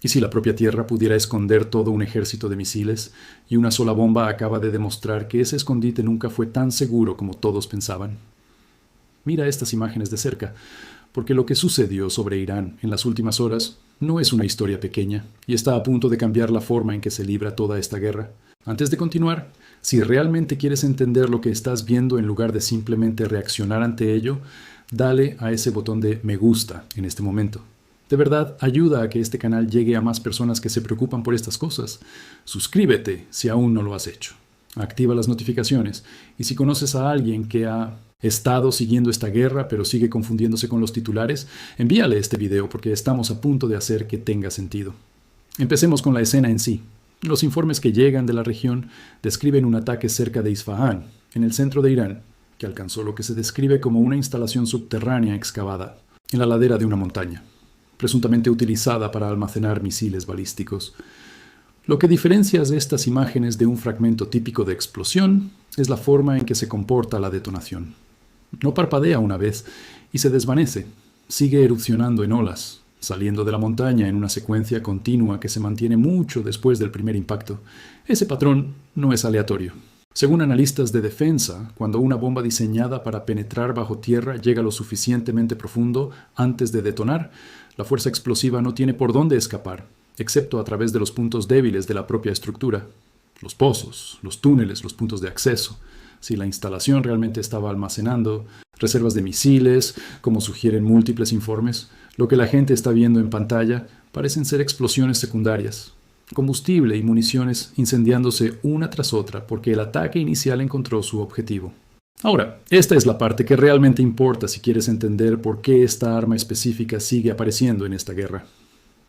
¿Y si la propia Tierra pudiera esconder todo un ejército de misiles y una sola bomba acaba de demostrar que ese escondite nunca fue tan seguro como todos pensaban? Mira estas imágenes de cerca, porque lo que sucedió sobre Irán en las últimas horas no es una historia pequeña y está a punto de cambiar la forma en que se libra toda esta guerra. Antes de continuar, si realmente quieres entender lo que estás viendo en lugar de simplemente reaccionar ante ello, dale a ese botón de me gusta en este momento. De verdad, ayuda a que este canal llegue a más personas que se preocupan por estas cosas. Suscríbete si aún no lo has hecho. Activa las notificaciones y si conoces a alguien que ha estado siguiendo esta guerra pero sigue confundiéndose con los titulares, envíale este video porque estamos a punto de hacer que tenga sentido. Empecemos con la escena en sí. Los informes que llegan de la región describen un ataque cerca de Isfahán, en el centro de Irán, que alcanzó lo que se describe como una instalación subterránea excavada en la ladera de una montaña, presuntamente utilizada para almacenar misiles balísticos. Lo que diferencia de estas imágenes de un fragmento típico de explosión es la forma en que se comporta la detonación. No parpadea una vez y se desvanece, sigue erupcionando en olas, saliendo de la montaña en una secuencia continua que se mantiene mucho después del primer impacto. Ese patrón no es aleatorio. Según analistas de defensa, cuando una bomba diseñada para penetrar bajo tierra llega lo suficientemente profundo antes de detonar, la fuerza explosiva no tiene por dónde escapar, excepto a través de los puntos débiles de la propia estructura, los pozos, los túneles, los puntos de acceso. Si la instalación realmente estaba almacenando reservas de misiles, como sugieren múltiples informes, lo que la gente está viendo en pantalla parecen ser explosiones secundarias, combustible y municiones incendiándose una tras otra porque el ataque inicial encontró su objetivo. Ahora, esta es la parte que realmente importa si quieres entender por qué esta arma específica sigue apareciendo en esta guerra.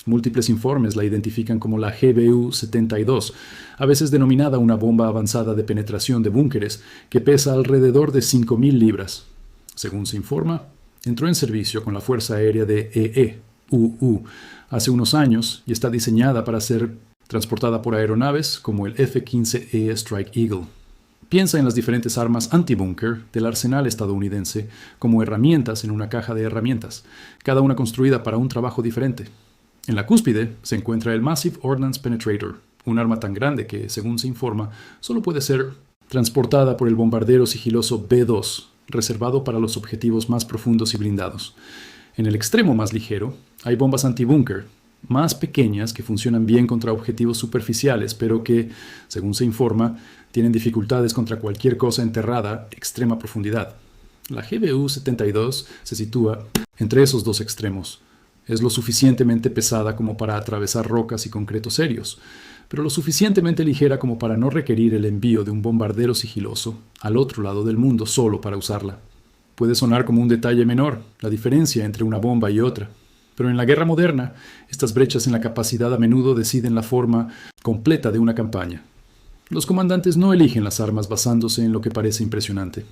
Múltiples informes la identifican como la GBU-72, a veces denominada una bomba avanzada de penetración de búnkeres que pesa alrededor de 5.000 libras. Según se informa, entró en servicio con la Fuerza Aérea de EE-UU hace unos años y está diseñada para ser transportada por aeronaves como el F-15E Strike Eagle. Piensa en las diferentes armas anti-búnker del arsenal estadounidense como herramientas en una caja de herramientas, cada una construida para un trabajo diferente. En la cúspide se encuentra el Massive Ordnance Penetrator, un arma tan grande que, según se informa, solo puede ser transportada por el bombardero sigiloso B-2, reservado para los objetivos más profundos y blindados. En el extremo más ligero, hay bombas anti-búnker, más pequeñas que funcionan bien contra objetivos superficiales, pero que, según se informa, tienen dificultades contra cualquier cosa enterrada a extrema profundidad. La GBU-72 se sitúa entre esos dos extremos. Es lo suficientemente pesada como para atravesar rocas y concretos serios, pero lo suficientemente ligera como para no requerir el envío de un bombardero sigiloso al otro lado del mundo solo para usarla. Puede sonar como un detalle menor, la diferencia entre una bomba y otra, pero en la guerra moderna, estas brechas en la capacidad a menudo deciden la forma completa de una campaña. Los comandantes no eligen las armas basándose en lo que parece impresionante.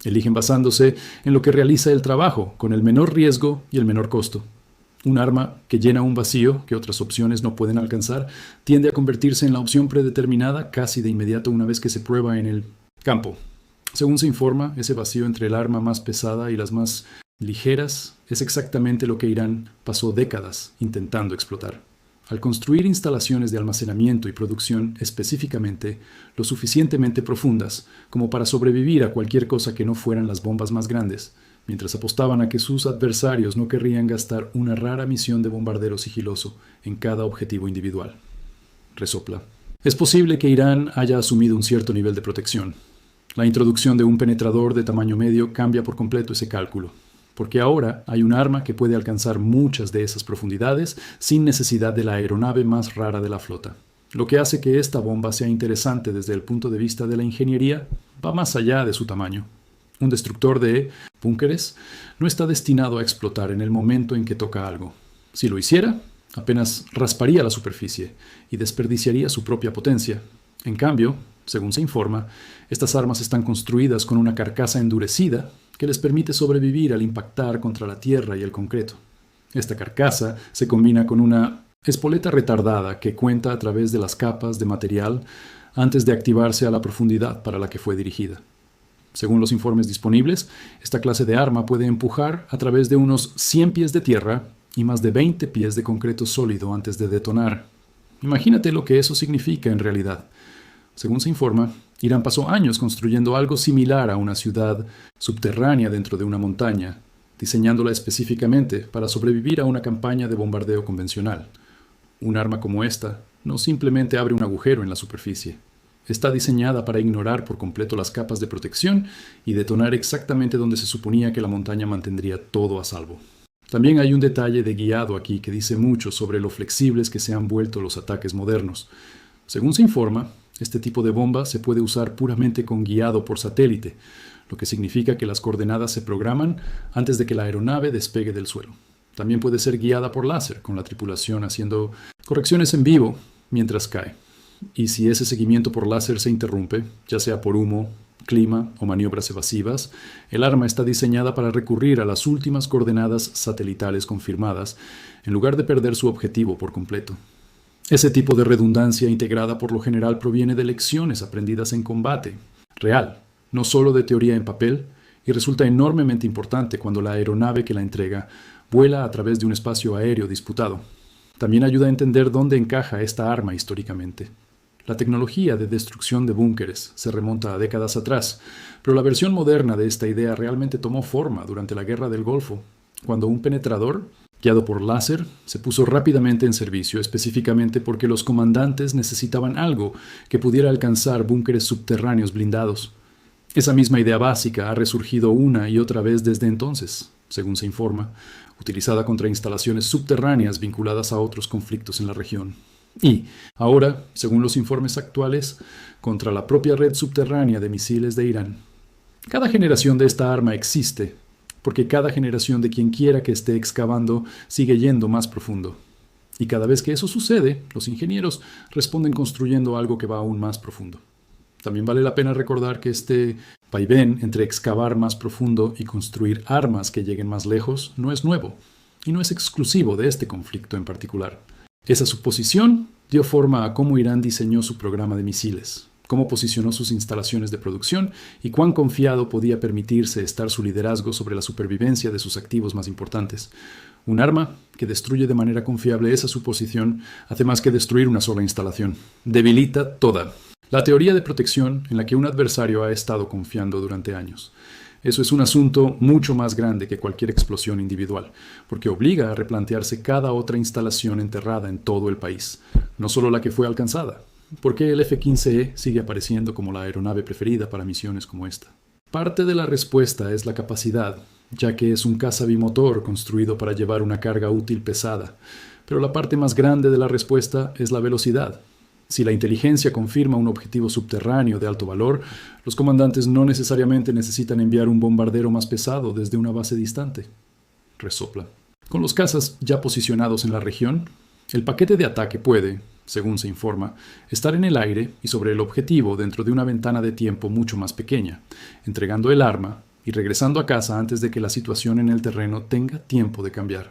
Eligen basándose en lo que realiza el trabajo, con el menor riesgo y el menor costo. Un arma que llena un vacío que otras opciones no pueden alcanzar tiende a convertirse en la opción predeterminada casi de inmediato una vez que se prueba en el campo. Según se informa, ese vacío entre el arma más pesada y las más ligeras es exactamente lo que Irán pasó décadas intentando explotar. Al construir instalaciones de almacenamiento y producción específicamente lo suficientemente profundas como para sobrevivir a cualquier cosa que no fueran las bombas más grandes, mientras apostaban a que sus adversarios no querrían gastar una rara misión de bombardero sigiloso en cada objetivo individual. Resopla. Es posible que Irán haya asumido un cierto nivel de protección. La introducción de un penetrador de tamaño medio cambia por completo ese cálculo, porque ahora hay un arma que puede alcanzar muchas de esas profundidades sin necesidad de la aeronave más rara de la flota. Lo que hace que esta bomba sea interesante desde el punto de vista de la ingeniería va más allá de su tamaño. Un destructor de búnkeres no está destinado a explotar en el momento en que toca algo. Si lo hiciera, apenas rasparía la superficie y desperdiciaría su propia potencia. En cambio, según se informa, estas armas están construidas con una carcasa endurecida que les permite sobrevivir al impactar contra la tierra y el concreto. Esta carcasa se combina con una espoleta retardada que cuenta a través de las capas de material antes de activarse a la profundidad para la que fue dirigida. Según los informes disponibles, esta clase de arma puede empujar a través de unos 100 pies de tierra y más de 20 pies de concreto sólido antes de detonar. Imagínate lo que eso significa en realidad. Según se informa, Irán pasó años construyendo algo similar a una ciudad subterránea dentro de una montaña, diseñándola específicamente para sobrevivir a una campaña de bombardeo convencional. Un arma como esta no simplemente abre un agujero en la superficie. Está diseñada para ignorar por completo las capas de protección y detonar exactamente donde se suponía que la montaña mantendría todo a salvo. También hay un detalle de guiado aquí que dice mucho sobre lo flexibles que se han vuelto los ataques modernos. Según se informa, este tipo de bomba se puede usar puramente con guiado por satélite, lo que significa que las coordenadas se programan antes de que la aeronave despegue del suelo. También puede ser guiada por láser, con la tripulación haciendo correcciones en vivo mientras cae. Y si ese seguimiento por láser se interrumpe, ya sea por humo, clima o maniobras evasivas, el arma está diseñada para recurrir a las últimas coordenadas satelitales confirmadas, en lugar de perder su objetivo por completo. Ese tipo de redundancia integrada por lo general proviene de lecciones aprendidas en combate, real, no solo de teoría en papel, y resulta enormemente importante cuando la aeronave que la entrega vuela a través de un espacio aéreo disputado. También ayuda a entender dónde encaja esta arma históricamente. La tecnología de destrucción de búnkeres se remonta a décadas atrás, pero la versión moderna de esta idea realmente tomó forma durante la Guerra del Golfo, cuando un penetrador, guiado por láser, se puso rápidamente en servicio, específicamente porque los comandantes necesitaban algo que pudiera alcanzar búnkeres subterráneos blindados. Esa misma idea básica ha resurgido una y otra vez desde entonces, según se informa, utilizada contra instalaciones subterráneas vinculadas a otros conflictos en la región. Y, ahora, según los informes actuales, contra la propia red subterránea de misiles de Irán. Cada generación de esta arma existe, porque cada generación de quien quiera que esté excavando sigue yendo más profundo. Y cada vez que eso sucede, los ingenieros responden construyendo algo que va aún más profundo. También vale la pena recordar que este vaivén entre excavar más profundo y construir armas que lleguen más lejos no es nuevo, y no es exclusivo de este conflicto en particular. Esa suposición dio forma a cómo Irán diseñó su programa de misiles, cómo posicionó sus instalaciones de producción y cuán confiado podía permitirse estar su liderazgo sobre la supervivencia de sus activos más importantes. Un arma que destruye de manera confiable esa suposición hace más que destruir una sola instalación. Debilita toda la teoría de protección en la que un adversario ha estado confiando durante años. Eso es un asunto mucho más grande que cualquier explosión individual, porque obliga a replantearse cada otra instalación enterrada en todo el país, no solo la que fue alcanzada. ¿Por qué el F-15E sigue apareciendo como la aeronave preferida para misiones como esta? Parte de la respuesta es la capacidad, ya que es un caza bimotor construido para llevar una carga útil pesada, pero la parte más grande de la respuesta es la velocidad. Si la inteligencia confirma un objetivo subterráneo de alto valor, los comandantes no necesariamente necesitan enviar un bombardero más pesado desde una base distante. Resopla. Con los cazas ya posicionados en la región, el paquete de ataque puede, según se informa, estar en el aire y sobre el objetivo dentro de una ventana de tiempo mucho más pequeña, entregando el arma y regresando a casa antes de que la situación en el terreno tenga tiempo de cambiar.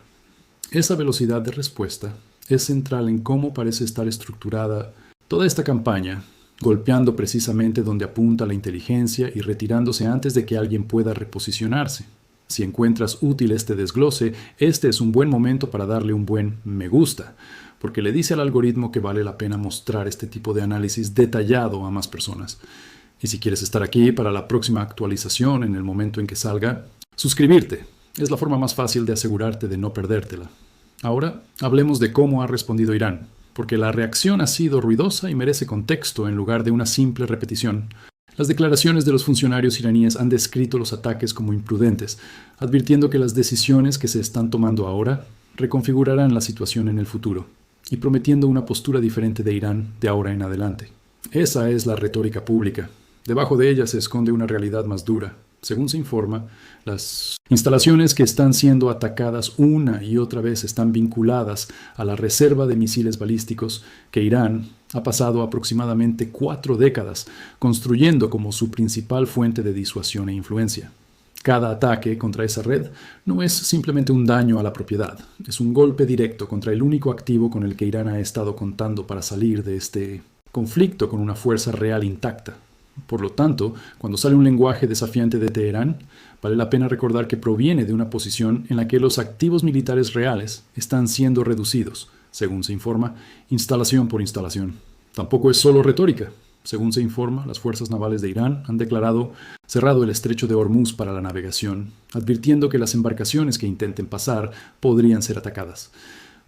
Esa velocidad de respuesta es central en cómo parece estar estructurada toda esta campaña, golpeando precisamente donde apunta la inteligencia y retirándose antes de que alguien pueda reposicionarse. Si encuentras útil este desglose, este es un buen momento para darle un buen me gusta, porque le dice al algoritmo que vale la pena mostrar este tipo de análisis detallado a más personas. Y si quieres estar aquí para la próxima actualización en el momento en que salga, suscribirte es la forma más fácil de asegurarte de no perdértela. Ahora hablemos de cómo ha respondido Irán, porque la reacción ha sido ruidosa y merece contexto en lugar de una simple repetición. Las declaraciones de los funcionarios iraníes han descrito los ataques como imprudentes, advirtiendo que las decisiones que se están tomando ahora reconfigurarán la situación en el futuro, y prometiendo una postura diferente de Irán de ahora en adelante. Esa es la retórica pública. Debajo de ella se esconde una realidad más dura. Según se informa, las instalaciones que están siendo atacadas una y otra vez están vinculadas a la reserva de misiles balísticos que Irán ha pasado aproximadamente 4 décadas construyendo como su principal fuente de disuasión e influencia. Cada ataque contra esa red no es simplemente un daño a la propiedad, es un golpe directo contra el único activo con el que Irán ha estado contando para salir de este conflicto con una fuerza real intacta. Por lo tanto, cuando sale un lenguaje desafiante de Teherán, vale la pena recordar que proviene de una posición en la que los activos militares reales están siendo reducidos, según se informa, instalación por instalación. Tampoco es solo retórica. Según se informa, las fuerzas navales de Irán han declarado cerrado el estrecho de Hormuz para la navegación, advirtiendo que las embarcaciones que intenten pasar podrían ser atacadas.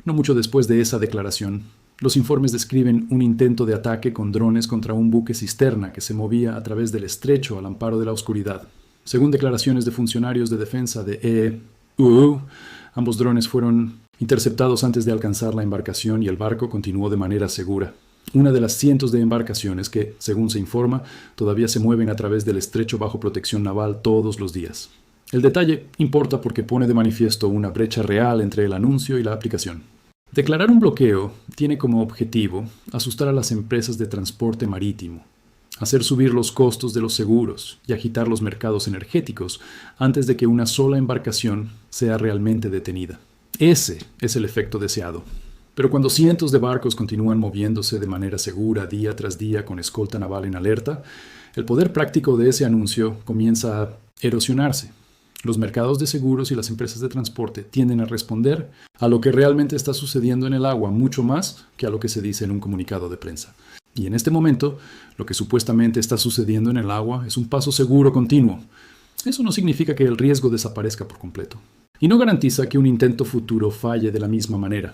No mucho después de esa declaración, los informes describen un intento de ataque con drones contra un buque cisterna que se movía a través del estrecho al amparo de la oscuridad. Según declaraciones de funcionarios de defensa de EUU, ambos drones fueron interceptados antes de alcanzar la embarcación y el barco continuó de manera segura. Una de las cientos de embarcaciones que, según se informa, todavía se mueven a través del estrecho bajo protección naval todos los días. El detalle importa porque pone de manifiesto una brecha real entre el anuncio y la aplicación. Declarar un bloqueo tiene como objetivo asustar a las empresas de transporte marítimo, hacer subir los costos de los seguros y agitar los mercados energéticos antes de que una sola embarcación sea realmente detenida. Ese es el efecto deseado. Pero cuando cientos de barcos continúan moviéndose de manera segura día tras día con escolta naval en alerta, el poder práctico de ese anuncio comienza a erosionarse. Los mercados de seguros y las empresas de transporte tienden a responder a lo que realmente está sucediendo en el agua mucho más que a lo que se dice en un comunicado de prensa. Y en este momento, lo que supuestamente está sucediendo en el agua es un paso seguro continuo. Eso no significa que el riesgo desaparezca por completo. Y no garantiza que un intento futuro falle de la misma manera.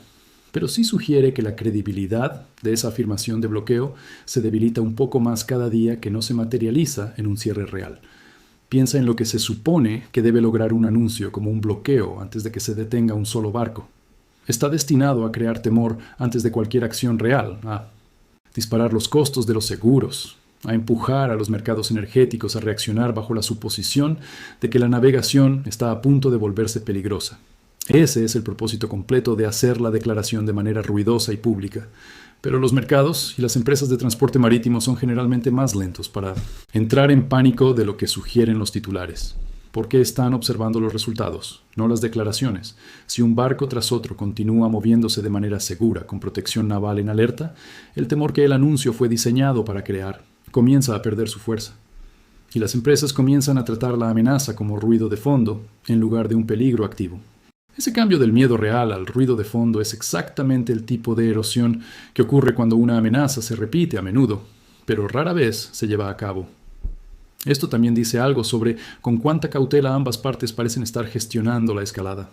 Pero sí sugiere que la credibilidad de esa afirmación de bloqueo se debilita un poco más cada día que no se materializa en un cierre real. Piensa en lo que se supone que debe lograr un anuncio como un bloqueo antes de que se detenga un solo barco. Está destinado a crear temor antes de cualquier acción real, a disparar los costos de los seguros, a empujar a los mercados energéticos a reaccionar bajo la suposición de que la navegación está a punto de volverse peligrosa. Ese es el propósito completo de hacer la declaración de manera ruidosa y pública. Pero los mercados y las empresas de transporte marítimo son generalmente más lentos para entrar en pánico de lo que sugieren los titulares. Porque están observando los resultados, no las declaraciones. Si un barco tras otro continúa moviéndose de manera segura con protección naval en alerta, el temor que el anuncio fue diseñado para crear comienza a perder su fuerza. Y las empresas comienzan a tratar la amenaza como ruido de fondo en lugar de un peligro activo. Ese cambio del miedo real al ruido de fondo es exactamente el tipo de erosión que ocurre cuando una amenaza se repite a menudo, pero rara vez se lleva a cabo. Esto también dice algo sobre con cuánta cautela ambas partes parecen estar gestionando la escalada.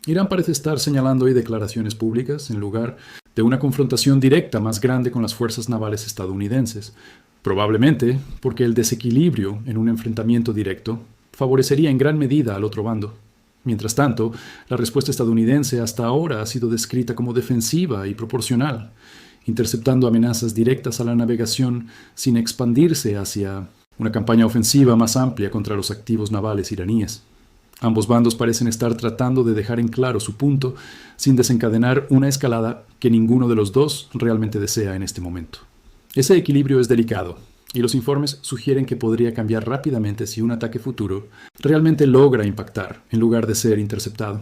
Irán parece estar señalando hoy declaraciones públicas en lugar de una confrontación directa más grande con las fuerzas navales estadounidenses, probablemente porque el desequilibrio en un enfrentamiento directo favorecería en gran medida al otro bando. Mientras tanto, la respuesta estadounidense hasta ahora ha sido descrita como defensiva y proporcional, interceptando amenazas directas a la navegación sin expandirse hacia una campaña ofensiva más amplia contra los activos navales iraníes. Ambos bandos parecen estar tratando de dejar en claro su punto sin desencadenar una escalada que ninguno de los dos realmente desea en este momento. Ese equilibrio es delicado, y los informes sugieren que podría cambiar rápidamente si un ataque futuro realmente logra impactar en lugar de ser interceptado.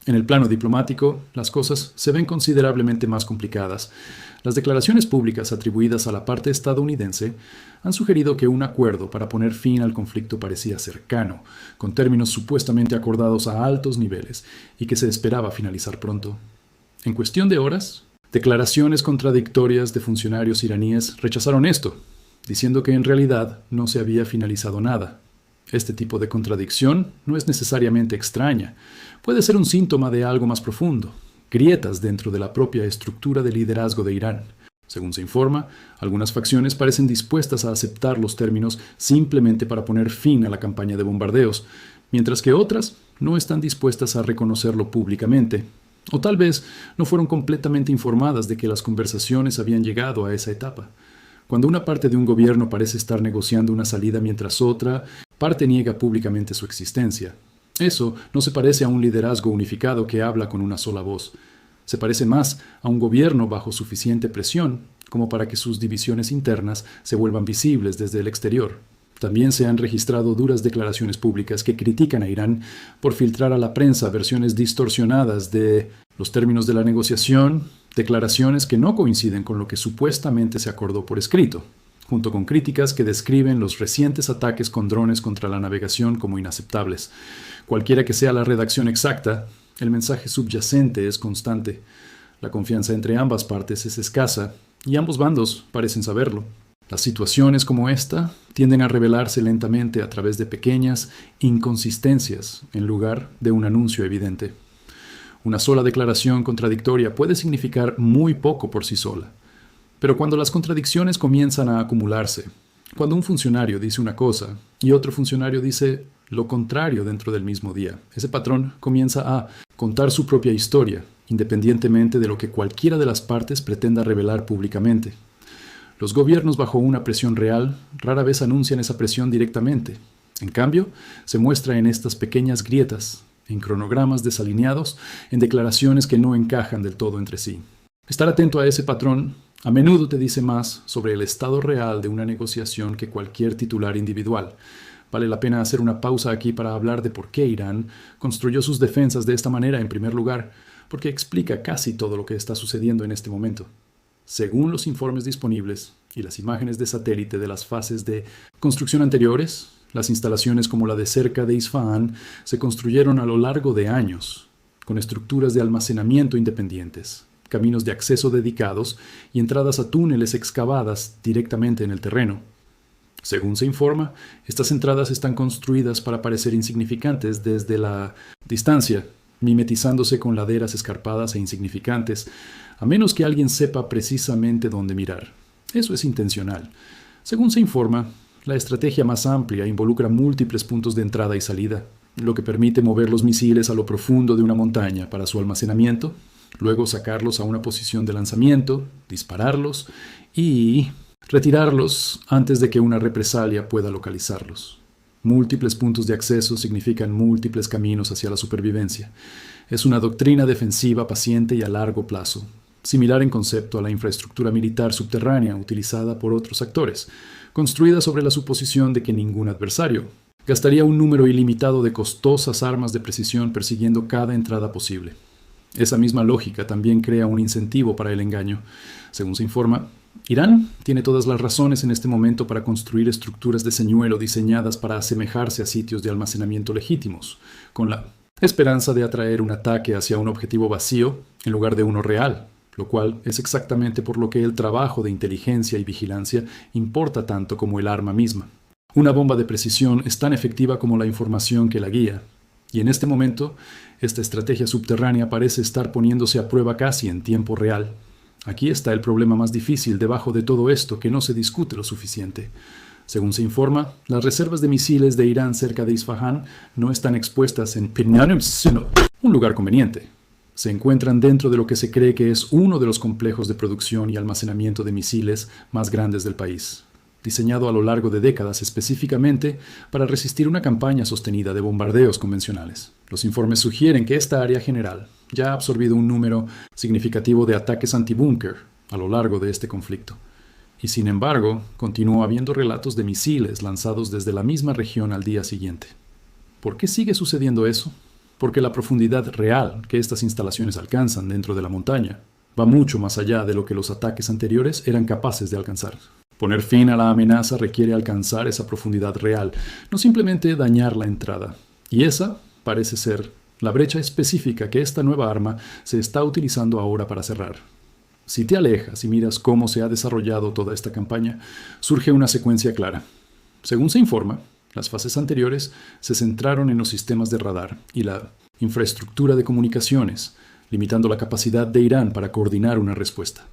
En el plano diplomático, las cosas se ven considerablemente más complicadas. Las declaraciones públicas atribuidas a la parte estadounidense han sugerido que un acuerdo para poner fin al conflicto parecía cercano, con términos supuestamente acordados a altos niveles y que se esperaba finalizar pronto. En cuestión de horas, declaraciones contradictorias de funcionarios iraníes rechazaron esto, diciendo que en realidad no se había finalizado nada. Este tipo de contradicción no es necesariamente extraña. Puede ser un síntoma de algo más profundo, grietas dentro de la propia estructura de liderazgo de Irán. Según se informa, algunas facciones parecen dispuestas a aceptar los términos simplemente para poner fin a la campaña de bombardeos, mientras que otras no están dispuestas a reconocerlo públicamente, o tal vez no fueron completamente informadas de que las conversaciones habían llegado a esa etapa. Cuando una parte de un gobierno parece estar negociando una salida mientras otra parte niega públicamente su existencia, eso no se parece a un liderazgo unificado que habla con una sola voz. Se parece más a un gobierno bajo suficiente presión como para que sus divisiones internas se vuelvan visibles desde el exterior. También se han registrado duras declaraciones públicas que critican a Irán por filtrar a la prensa versiones distorsionadas de los términos de la negociación, declaraciones que no coinciden con lo que supuestamente se acordó por escrito. junto con críticas que describen los recientes ataques con drones contra la navegación como inaceptables. Cualquiera que sea la redacción exacta, el mensaje subyacente es constante. La confianza entre ambas partes es escasa, y ambos bandos parecen saberlo. Las situaciones como esta tienden a revelarse lentamente a través de pequeñas inconsistencias en lugar de un anuncio evidente. Una sola declaración contradictoria puede significar muy poco por sí sola. Pero cuando las contradicciones comienzan a acumularse, cuando un funcionario dice una cosa y otro funcionario dice lo contrario dentro del mismo día, ese patrón comienza a contar su propia historia, independientemente de lo que cualquiera de las partes pretenda revelar públicamente. Los gobiernos bajo una presión real rara vez anuncian esa presión directamente. En cambio, se muestra en estas pequeñas grietas, en cronogramas desalineados, en declaraciones que no encajan del todo entre sí. Estar atento a ese patrón a menudo te dice más sobre el estado real de una negociación que cualquier titular individual. Vale la pena hacer una pausa aquí para hablar de por qué Irán construyó sus defensas de esta manera en primer lugar, porque explica casi todo lo que está sucediendo en este momento. Según los informes disponibles y las imágenes de satélite de las fases de construcción anteriores, las instalaciones como la de cerca de Isfahán se construyeron a lo largo de años, con estructuras de almacenamiento independientes, caminos de acceso dedicados y entradas a túneles excavadas directamente en el terreno. Según se informa, estas entradas están construidas para parecer insignificantes desde la distancia, mimetizándose con laderas escarpadas e insignificantes, a menos que alguien sepa precisamente dónde mirar. Eso es intencional. Según se informa, la estrategia más amplia involucra múltiples puntos de entrada y salida, lo que permite mover los misiles a lo profundo de una montaña para su almacenamiento, luego sacarlos a una posición de lanzamiento, dispararlos y retirarlos antes de que una represalia pueda localizarlos. Múltiples puntos de acceso significan múltiples caminos hacia la supervivencia. Es una doctrina defensiva paciente y a largo plazo, similar en concepto a la infraestructura militar subterránea utilizada por otros actores, construida sobre la suposición de que ningún adversario gastaría un número ilimitado de costosas armas de precisión persiguiendo cada entrada posible. Esa misma lógica también crea un incentivo para el engaño. Según se informa, Irán tiene todas las razones en este momento para construir estructuras de señuelo diseñadas para asemejarse a sitios de almacenamiento legítimos, con la esperanza de atraer un ataque hacia un objetivo vacío en lugar de uno real, lo cual es exactamente por lo que el trabajo de inteligencia y vigilancia importa tanto como el arma misma. Una bomba de precisión es tan efectiva como la información que la guía, y en este momento, esta estrategia subterránea parece estar poniéndose a prueba casi en tiempo real. Aquí está el problema más difícil debajo de todo esto que no se discute lo suficiente. Según se informa, las reservas de misiles de Irán cerca de Isfahán no están expuestas en Pinyanum, sino un lugar conveniente. Se encuentran dentro de lo que se cree que es uno de los complejos de producción y almacenamiento de misiles más grandes del país, diseñado a lo largo de décadas específicamente para resistir una campaña sostenida de bombardeos convencionales. Los informes sugieren que esta área general ya ha absorbido un número significativo de ataques antibúnker a lo largo de este conflicto. Y sin embargo, continúa habiendo relatos de misiles lanzados desde la misma región al día siguiente. ¿Por qué sigue sucediendo eso? Porque la profundidad real que estas instalaciones alcanzan dentro de la montaña va mucho más allá de lo que los ataques anteriores eran capaces de alcanzar. Poner fin a la amenaza requiere alcanzar esa profundidad real, no simplemente dañar la entrada. Y esa parece ser la brecha específica que esta nueva arma se está utilizando ahora para cerrar. Si te alejas y miras cómo se ha desarrollado toda esta campaña, surge una secuencia clara. Según se informa, las fases anteriores se centraron en los sistemas de radar y la infraestructura de comunicaciones, limitando la capacidad de Irán para coordinar una respuesta.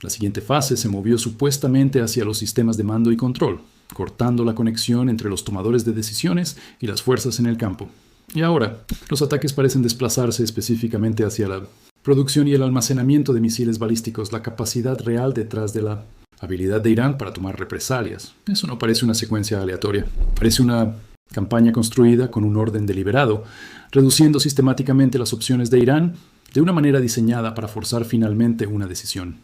La siguiente fase se movió supuestamente hacia los sistemas de mando y control, cortando la conexión entre los tomadores de decisiones y las fuerzas en el campo. Y ahora, los ataques parecen desplazarse específicamente hacia la producción y el almacenamiento de misiles balísticos, la capacidad real detrás de la habilidad de Irán para tomar represalias. Eso no parece una secuencia aleatoria. Parece una campaña construida con un orden deliberado, reduciendo sistemáticamente las opciones de Irán de una manera diseñada para forzar finalmente una decisión.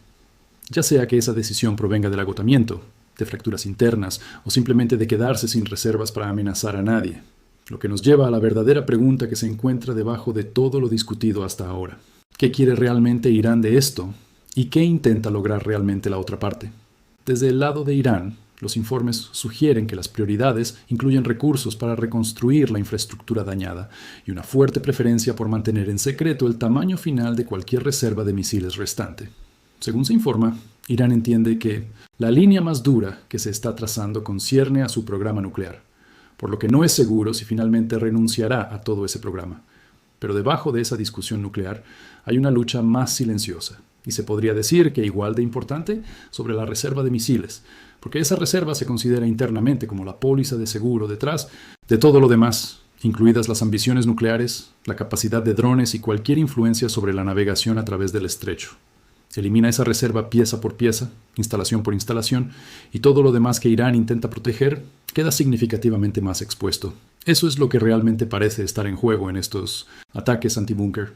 Ya sea que esa decisión provenga del agotamiento, de fracturas internas o simplemente de quedarse sin reservas para amenazar a nadie. Lo que nos lleva a la verdadera pregunta que se encuentra debajo de todo lo discutido hasta ahora. ¿Qué quiere realmente Irán de esto? ¿Y qué intenta lograr realmente la otra parte? Desde el lado de Irán, los informes sugieren que las prioridades incluyen recursos para reconstruir la infraestructura dañada y una fuerte preferencia por mantener en secreto el tamaño final de cualquier reserva de misiles restante. Según se informa, Irán entiende que la línea más dura que se está trazando concierne a su programa nuclear, por lo que no es seguro si finalmente renunciará a todo ese programa. Pero debajo de esa discusión nuclear hay una lucha más silenciosa, y se podría decir que igual de importante, sobre la reserva de misiles, porque esa reserva se considera internamente como la póliza de seguro detrás de todo lo demás, incluidas las ambiciones nucleares, la capacidad de drones y cualquier influencia sobre la navegación a través del estrecho. Elimina esa reserva pieza por pieza, instalación por instalación, y todo lo demás que Irán intenta proteger queda significativamente más expuesto. Eso es lo que realmente parece estar en juego en estos ataques antibúnker.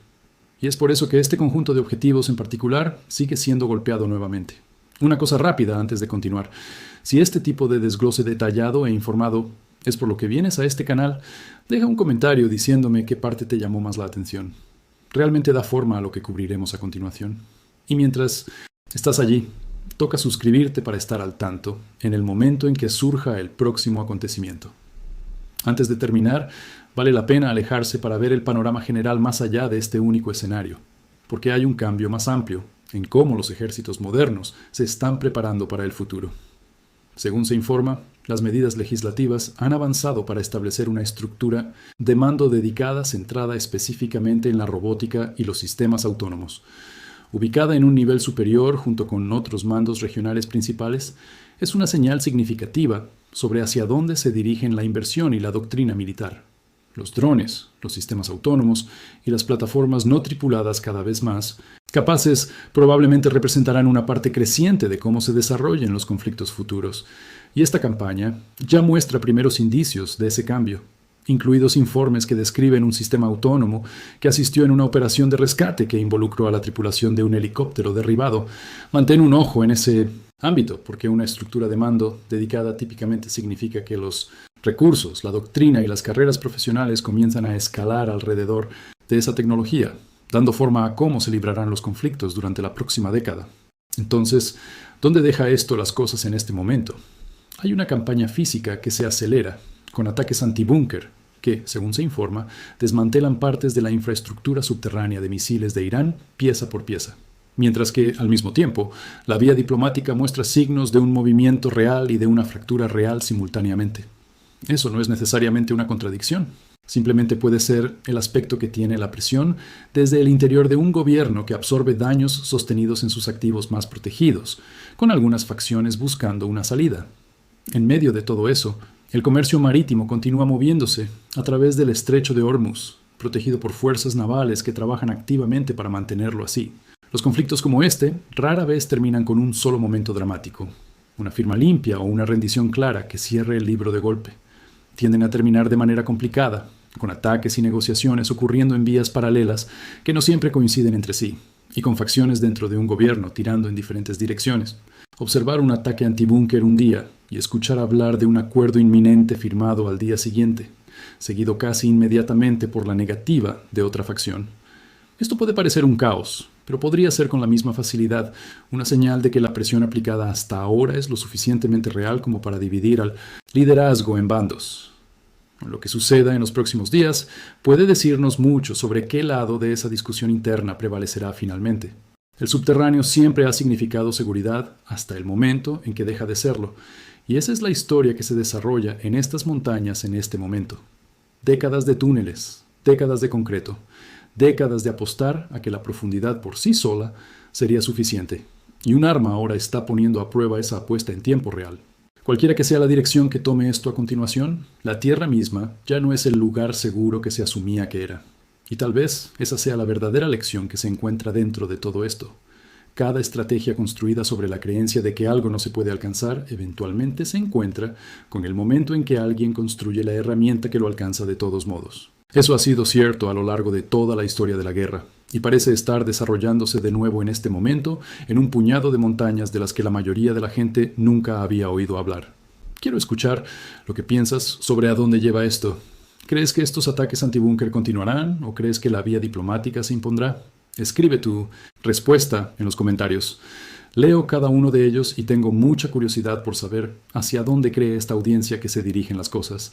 Y es por eso que este conjunto de objetivos en particular sigue siendo golpeado nuevamente. Una cosa rápida antes de continuar. Si este tipo de desglose detallado e informado es por lo que vienes a este canal, deja un comentario diciéndome qué parte te llamó más la atención. Realmente da forma a lo que cubriremos a continuación. Y mientras estás allí, toca suscribirte para estar al tanto en el momento en que surja el próximo acontecimiento. Antes de terminar, vale la pena alejarse para ver el panorama general más allá de este único escenario, porque hay un cambio más amplio en cómo los ejércitos modernos se están preparando para el futuro. Según se informa, las medidas legislativas han avanzado para establecer una estructura de mando dedicada centrada específicamente en la robótica y los sistemas autónomos. Ubicada en un nivel superior junto con otros mandos regionales principales, es una señal significativa sobre hacia dónde se dirigen la inversión y la doctrina militar. Los drones, los sistemas autónomos y las plataformas no tripuladas cada vez más capaces probablemente representarán una parte creciente de cómo se desarrollen los conflictos futuros. Y esta campaña ya muestra primeros indicios de ese cambio, incluidos informes que describen un sistema autónomo que asistió en una operación de rescate que involucró a la tripulación de un helicóptero derribado. Mantén un ojo en ese ámbito, porque una estructura de mando dedicada típicamente significa que los recursos, la doctrina y las carreras profesionales comienzan a escalar alrededor de esa tecnología, dando forma a cómo se librarán los conflictos durante la próxima década. Entonces, ¿dónde deja esto las cosas en este momento? Hay una campaña física que se acelera, con ataques antibúnker, que, según se informa, desmantelan partes de la infraestructura subterránea de misiles de Irán pieza por pieza. Mientras que, al mismo tiempo, la vía diplomática muestra signos de un movimiento real y de una fractura real simultáneamente. Eso no es necesariamente una contradicción. Simplemente puede ser el aspecto que tiene la presión desde el interior de un gobierno que absorbe daños sostenidos en sus activos más protegidos, con algunas facciones buscando una salida. En medio de todo eso, el comercio marítimo continúa moviéndose a través del estrecho de Hormuz, protegido por fuerzas navales que trabajan activamente para mantenerlo así. Los conflictos como este rara vez terminan con un solo momento dramático, una firma limpia o una rendición clara que cierre el libro de golpe. Tienden a terminar de manera complicada, con ataques y negociaciones ocurriendo en vías paralelas que no siempre coinciden entre sí, y con facciones dentro de un gobierno tirando en diferentes direcciones. Observar un ataque antibúnker un día y escuchar hablar de un acuerdo inminente firmado al día siguiente, seguido casi inmediatamente por la negativa de otra facción. Esto puede parecer un caos, pero podría ser con la misma facilidad una señal de que la presión aplicada hasta ahora es lo suficientemente real como para dividir al liderazgo en bandos. Lo que suceda en los próximos días puede decirnos mucho sobre qué lado de esa discusión interna prevalecerá finalmente. El subterráneo siempre ha significado seguridad hasta el momento en que deja de serlo, y esa es la historia que se desarrolla en estas montañas en este momento. Décadas de túneles, décadas de concreto, décadas de apostar a que la profundidad por sí sola sería suficiente, y un arma ahora está poniendo a prueba esa apuesta en tiempo real. Cualquiera que sea la dirección que tome esto a continuación, la Tierra misma ya no es el lugar seguro que se asumía que era. Y tal vez esa sea la verdadera lección que se encuentra dentro de todo esto. Cada estrategia construida sobre la creencia de que algo no se puede alcanzar eventualmente se encuentra con el momento en que alguien construye la herramienta que lo alcanza de todos modos. Eso ha sido cierto a lo largo de toda la historia de la guerra, y parece estar desarrollándose de nuevo en este momento en un puñado de montañas de las que la mayoría de la gente nunca había oído hablar. Quiero escuchar lo que piensas sobre a dónde lleva esto. ¿Crees que estos ataques antibúnker continuarán o crees que la vía diplomática se impondrá? Escribe tu respuesta en los comentarios. Leo cada uno de ellos y tengo mucha curiosidad por saber hacia dónde cree esta audiencia que se dirigen las cosas.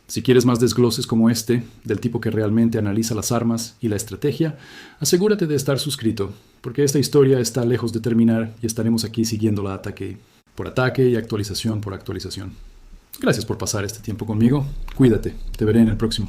Si quieres más desgloses como este, del tipo que realmente analiza las armas y la estrategia, asegúrate de estar suscrito, porque esta historia está lejos de terminar y estaremos aquí siguiéndola ataque por ataque y actualización por actualización. Gracias por pasar este tiempo conmigo. Cuídate. Te veré en el próximo.